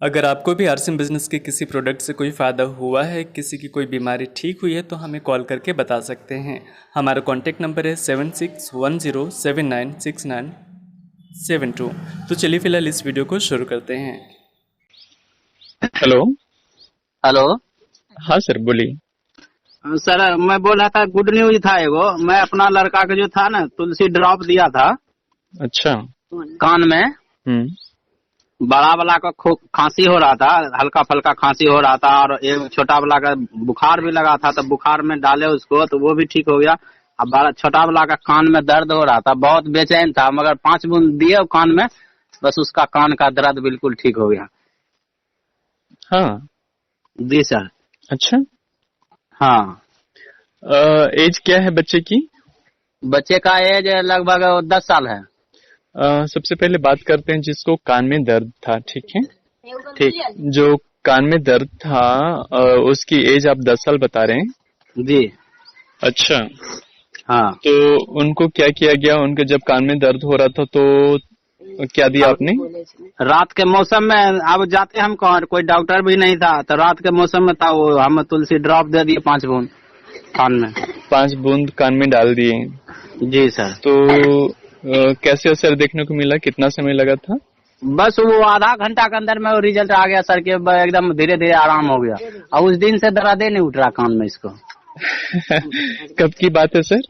अगर आपको भी आरसीएम बिजनेस के किसी प्रोडक्ट से कोई फ़ायदा हुआ है, किसी की कोई बीमारी ठीक हुई है, तो हमें कॉल करके बता सकते हैं। हमारा कॉन्टैक्ट नंबर है 7610796972। तो चलिए फिलहाल इस वीडियो को शुरू करते हैं। हेलो। हेलो। हाँ सर, बोलिए। सर मैं बोल रहा था, गुड न्यूज था एगो। मैं अपना लड़का के जो था ना, तुलसी ड्रॉप दिया था अच्छा। कान में। हम्म। बड़ा वाला का खांसी हो रहा था, हल्का फल्का खांसी हो रहा था, और एक छोटा वाला का बुखार भी लगा था। तो बुखार में डाले उसको तो वो भी ठीक हो गया। अब बड़ा छोटा वाला का कान में दर्द हो रहा था, बहुत बेचैन था, मगर 5 बूंद दिए कान में, बस उसका कान का दर्द बिल्कुल ठीक हो गया। हाँ। जी सर। अच्छा। हाँ। एज क्या है बच्चे की? बच्चे का एज लगभग 10 साल है। सबसे पहले बात करते हैं जिसको कान में दर्द था, ठीक है। ठीक। जो कान में दर्द था, उसकी एज आप 10 साल बता रहे हैं। जी। अच्छा। हाँ। तो उनको क्या किया गया? उनके जब कान में दर्द हो रहा था तो क्या दिया अब आपने? रात के मौसम में अब जाते हम कहाँ, कोई डॉक्टर भी नहीं था, तो रात के मौसम में था वो, हम तुलसी ड्रॉप दे दिए 5 बूंद कान में। 5 बूंद कान में डाल दिए। जी सर। तो कैसे असर देखने को मिला? कितना समय लगा था? बस वो आधा घंटा के अंदर में वो रिजल्ट आ गया सर के, एकदम धीरे धीरे आराम हो गया। और उस दिन से दर्द नहीं उठ रहा कान में इसको। कब की बात है सर?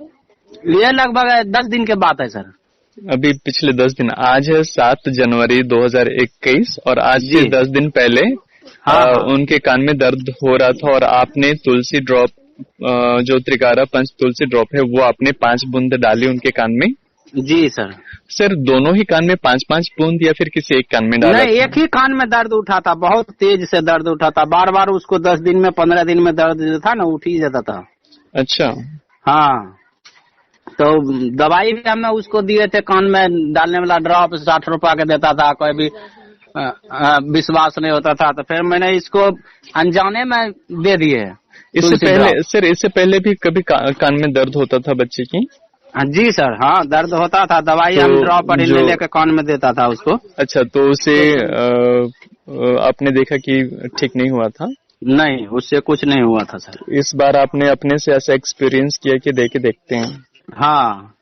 ये लगभग 10 दिन के बात है सर। अभी पिछले 10 दिन। आज है 7 जनवरी 2021 और आज से जी। 10 दिन पहले हाँ हाँ। उनके कान में दर्द हो रहा था और आपने तुलसी ड्रॉप, जो त्रिकारा पंच तुलसी ड्रॉप है, वो आपने 5 बूंद डाली उनके कान में। जी सर। सर दोनों ही कान में 5-5 बूंद या फिर किसी एक कान में डाला नहीं, था? एक ही कान में दर्द उठा था, बहुत तेज से दर्द उठा था, बार बार उसको 10 दिन में 15 दिन में दर्द जो था ना उठ ही जाता था। अच्छा। हाँ। तो दवाई भी हमें उसको दिए थे, कान में डालने वाला ड्रॉप 60 रुपया के देता था, कोई भी विश्वास नहीं होता था, तो फिर मैंने इसको अनजाने में दे दिए इससे तुलसी पहले ड्रॉप। सर, इससे पहले भी कभी कान में दर्द होता था बच्चे की? हाँ, जी सर। हाँ, दर्द होता था, दवाई हम ड्रॉप तो ले जो लेके कान में देता था उसको। अच्छा, तो उसे आपने देखा कि ठीक नहीं हुआ था? नहीं, उससे कुछ नहीं हुआ था सर। इस बार आपने अपने से ऐसा एक्सपीरियंस किया कि देखे देखते हैं। हाँ।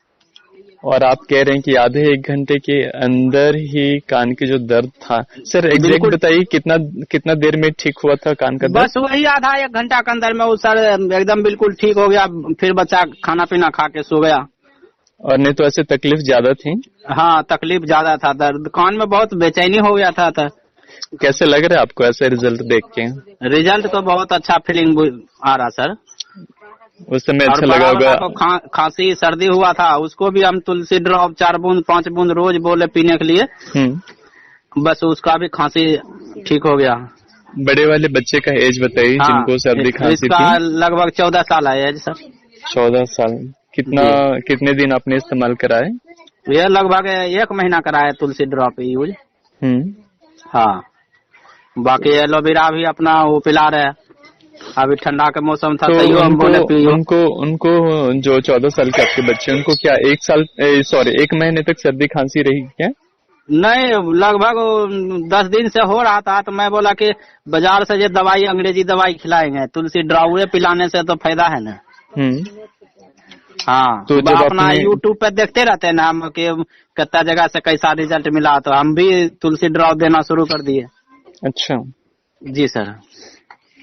और आप कह रहे हैं कि आधे 1 घंटे के अंदर ही कान की जो दर्द था, सर एग्जैक्ट बिल्कुल। बताइए कितना कितना देर में ठीक हुआ था कान का दर्द? बस वही आधा 1 घंटा के अंदर में वो सर एकदम बिल्कुल ठीक हो गया। फिर बच्चा खाना पीना खा के सो गया। और नहीं तो ऐसे तकलीफ ज्यादा थी? हाँ, तकलीफ ज्यादा था, दर्द कान में बहुत बेचैनी हो गया था। कैसे लग रहा है आपको ऐसा रिजल्ट देख के? रिजल्ट तो बहुत अच्छा फीलिंग आ रहा सर। उस समय और अच्छा लगा बड़ा वाला होगा? को खांसी सर्दी हुआ था, उसको भी हम तुलसी ड्रॉप 4 बूंद 5 बूंद रोज बोले पीने के लिए। बस उसका भी खांसी ठीक हो गया। बड़े वाले बच्चे का एज बताइए हाँ, जिनको सर्दी खांसी इसका थी। लगभग 14 साल है एज सर। 14 साल। कितना, जी। कितने दिन आपने इस्तेमाल कराए? ये लगभग 1 महीना कराया तुलसी ड्रॉप यूज। हम्म। हाँ। बाकी एलोवेरा भी अपना वो पिला रहे। अभी ठंडा के मौसम था, तो तैयो हम उनको बोले पियो। उनको उनको जो 14 साल के आपके बच्चे, उनको क्या 1 साल, सॉरी 1 महीने तक सर्दी खांसी रही क्या? नहीं, लगभग 10 दिन से हो रहा था, तो मैं बोला कि बाजार से ये दवाई अंग्रेजी दवाई खिलाएंगे, तुलसी ड्राउए पिलाने से तो फायदा है ना। हम्म। हाँ, तो जब अपना आपने, यूट्यूब पे देखते रहते हैं ना हम कि कितना जगह से कैसा रिजल्ट मिला, तो हम भी तुलसी ड्रॉप देना शुरू कर दिए। अच्छा, जी सर।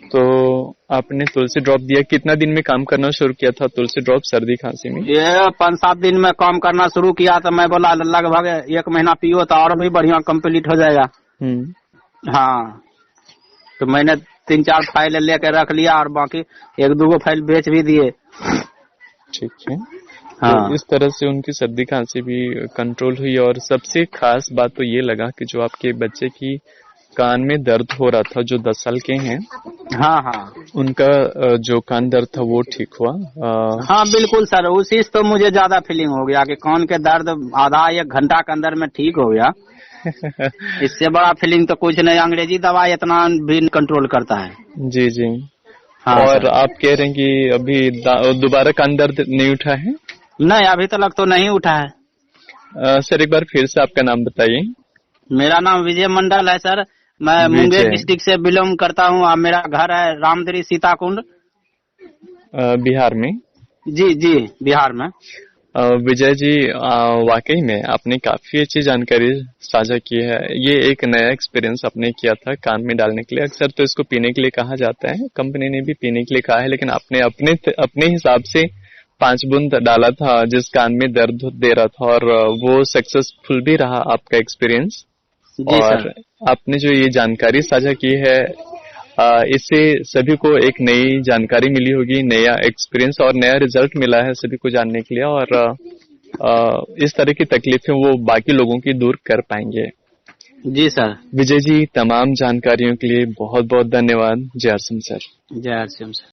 तो आपने तुलसी ड्रॉप दिया, कितना दिन में काम करना शुरू किया था तुलसी ड्रॉप सर्दी खांसी में? ये 5-7 दिन में काम करना शुरू किया, तो मैं बोला लगभग 1 महीना पियो तो और भी बढ़िया कंप्लीट हो जाएगा। हाँ, तो मैंने 3-4 फाइल लेके रख लिया, और बाकी 1-2 फाइल बेच भी दिए। ठीक है। तो हाँ। इस तरह से उनकी सर्दी खांसी भी कंट्रोल हुई। और सबसे खास बात तो ये लगा कि जो आपके बच्चे की कान में दर्द हो रहा था, जो 10 साल के हैं, हाँ हाँ। उनका जो कान दर्द था वो ठीक हुआ। हाँ बिल्कुल सर, उसी से तो मुझे ज्यादा फीलिंग हो गया कि कान के दर्द आधा 1 घंटा के अंदर में ठीक हो गया। इससे बड़ा फीलिंग तो कुछ नहीं, अंग्रेजी दवाई इतना भी कंट्रोल करता है। जी जी। हाँ और सर। आप कह रहे हैं कि अभी दोबारा कान दर्द नहीं उठा है? नहीं, अभी तक तो नहीं उठा है। सर एक बार फिर से आपका नाम बताइए। मेरा नाम विजय मंडल है सर। मैं मुंगेर विजय डिस्ट्रिक्ट से बिलोंग करता हूँ और मेरा घर है रामदरी सीताकुंड। बिहार में। जी जी, बिहार में। विजय जी, वाकई में आपने काफी अच्छी जानकारी साझा की है। ये एक नया एक्सपीरियंस आपने किया था कान में डालने के लिए। अक्सर तो इसको पीने के लिए कहा जाता है, कंपनी ने भी पीने के लिए कहा है, लेकिन आपने अपने हिसाब से 5 बूंद डाला था जिस कान में दर्द दे रहा था, और वो सक्सेसफुल भी रहा आपका एक्सपीरियंस। जी और सर। आपने जो ये जानकारी साझा की है, इससे सभी को एक नई जानकारी मिली होगी, नया एक्सपीरियंस और नया रिजल्ट मिला है सभी को जानने के लिए, और इस तरह की तकलीफें वो बाकी लोगों की दूर कर पाएंगे। जी सर। विजय जी, तमाम जानकारियों के लिए बहुत बहुत धन्यवाद। जय सिंह सर। जय हर सिंह सर।